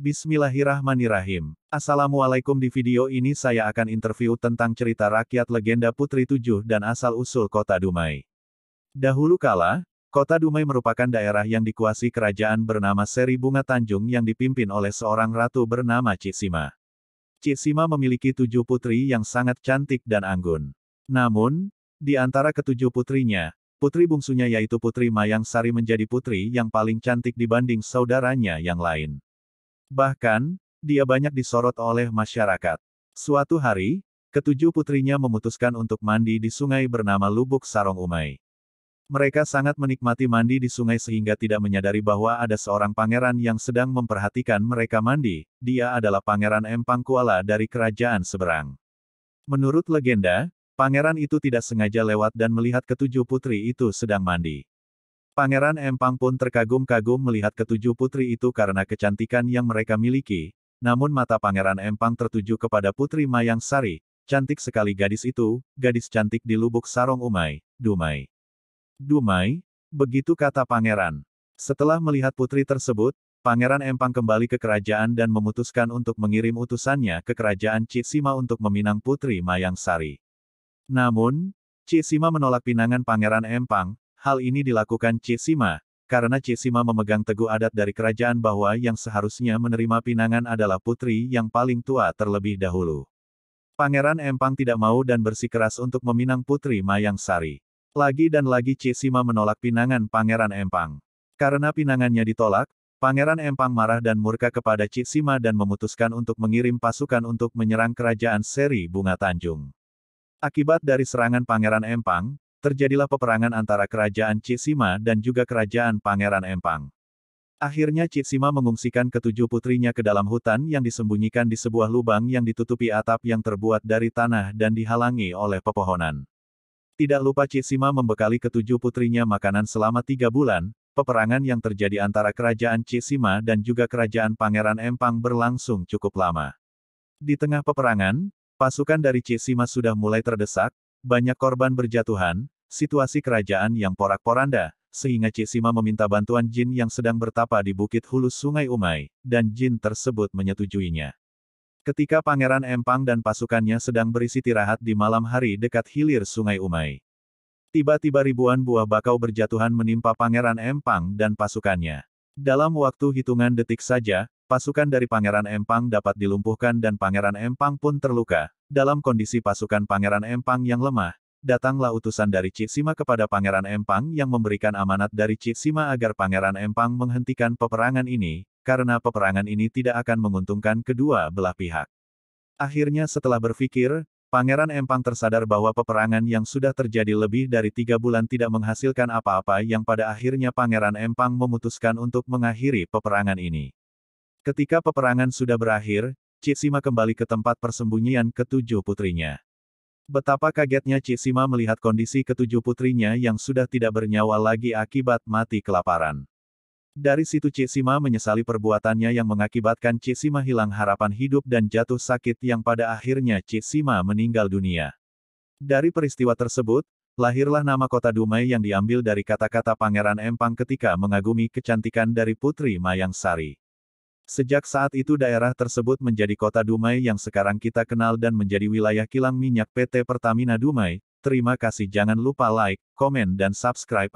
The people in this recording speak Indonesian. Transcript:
Bismillahirrahmanirrahim. Assalamualaikum. Di video ini saya akan interview tentang cerita rakyat legenda Putri Tujuh dan asal-usul kota Dumai. Dahulu kala, kota Dumai merupakan daerah yang dikuasai kerajaan bernama Seri Bunga Tanjung yang dipimpin oleh seorang ratu bernama Cik Sima. Cik Sima memiliki 7 putri yang sangat cantik dan anggun. Namun, di antara ketujuh putrinya, putri bungsunya yaitu Putri Mayang Sari menjadi putri yang paling cantik dibanding saudaranya yang lain. Bahkan, dia banyak disorot oleh masyarakat. Suatu hari, ketujuh putrinya memutuskan untuk mandi di sungai bernama Lubuk Sarong Umai. Mereka sangat menikmati mandi di sungai sehingga tidak menyadari bahwa ada seorang pangeran yang sedang memperhatikan mereka mandi. Dia adalah Pangeran Empang Kuala dari kerajaan seberang. Menurut legenda, pangeran itu tidak sengaja lewat dan melihat ketujuh putri itu sedang mandi. Pangeran Empang pun terkagum-kagum melihat ketujuh putri itu karena kecantikan yang mereka miliki, namun mata Pangeran Empang tertuju kepada Putri Mayang Sari. Cantik sekali gadis itu, gadis cantik di Lubuk Sarong Umai, Dumai. Dumai, begitu kata pangeran. Setelah melihat putri tersebut, Pangeran Empang kembali ke kerajaan dan memutuskan untuk mengirim utusannya ke kerajaan Cik Sima untuk meminang Putri Mayang Sari. Namun, Cik Sima menolak pinangan Pangeran Empang. Hal ini dilakukan Cik Sima, karena Cik Sima memegang teguh adat dari kerajaan bahwa yang seharusnya menerima pinangan adalah putri yang paling tua terlebih dahulu. Pangeran Empang tidak mau dan bersikeras untuk meminang Putri Mayang Sari. Lagi dan lagi Cik Sima menolak pinangan Pangeran Empang. Karena pinangannya ditolak, Pangeran Empang marah dan murka kepada Cik Sima dan memutuskan untuk mengirim pasukan untuk menyerang kerajaan Seri Bunga Tanjung. Akibat dari serangan Pangeran Empang, terjadilah peperangan antara kerajaan Cik Sima dan juga kerajaan Pangeran Empang. Akhirnya Cik Sima mengungsikan ketujuh putrinya ke dalam hutan yang disembunyikan di sebuah lubang yang ditutupi atap yang terbuat dari tanah dan dihalangi oleh pepohonan. Tidak lupa Cik Sima membekali ketujuh putrinya makanan selama 3 bulan, peperangan yang terjadi antara kerajaan Cik Sima dan juga kerajaan Pangeran Empang berlangsung cukup lama. Di tengah peperangan, pasukan dari Cik Sima sudah mulai terdesak, banyak korban berjatuhan, situasi kerajaan yang porak-poranda, sehingga Cik Sima meminta bantuan jin yang sedang bertapa di Bukit Hulus Sungai Umai, dan jin tersebut menyetujuinya. Ketika Pangeran Empang dan pasukannya sedang beristirahat di malam hari dekat hilir Sungai Umai, tiba-tiba ribuan buah bakau berjatuhan menimpa Pangeran Empang dan pasukannya. Dalam waktu hitungan detik saja, pasukan dari Pangeran Empang dapat dilumpuhkan dan Pangeran Empang pun terluka. Dalam kondisi pasukan Pangeran Empang yang lemah, datanglah utusan dari Cik Sima kepada Pangeran Empang yang memberikan amanat dari Cik Sima agar Pangeran Empang menghentikan peperangan ini, karena peperangan ini tidak akan menguntungkan kedua belah pihak. Akhirnya setelah berpikir, Pangeran Empang tersadar bahwa peperangan yang sudah terjadi lebih dari 3 bulan tidak menghasilkan apa-apa yang pada akhirnya Pangeran Empang memutuskan untuk mengakhiri peperangan ini. Ketika peperangan sudah berakhir, Cik Sima kembali ke tempat persembunyian ketujuh putrinya. Betapa kagetnya Cik Sima melihat kondisi ketujuh putrinya yang sudah tidak bernyawa lagi akibat mati kelaparan. Dari situ Cik Sima menyesali perbuatannya yang mengakibatkan Cik Sima hilang harapan hidup dan jatuh sakit yang pada akhirnya Cik Sima meninggal dunia. Dari peristiwa tersebut, lahirlah nama kota Dumai yang diambil dari kata-kata Pangeran Empang ketika mengagumi kecantikan dari Putri Mayang Sari. Sejak saat itu daerah tersebut menjadi kota Dumai yang sekarang kita kenal dan menjadi wilayah kilang minyak PT Pertamina Dumai. Terima kasih, jangan lupa like, komen dan subscribe.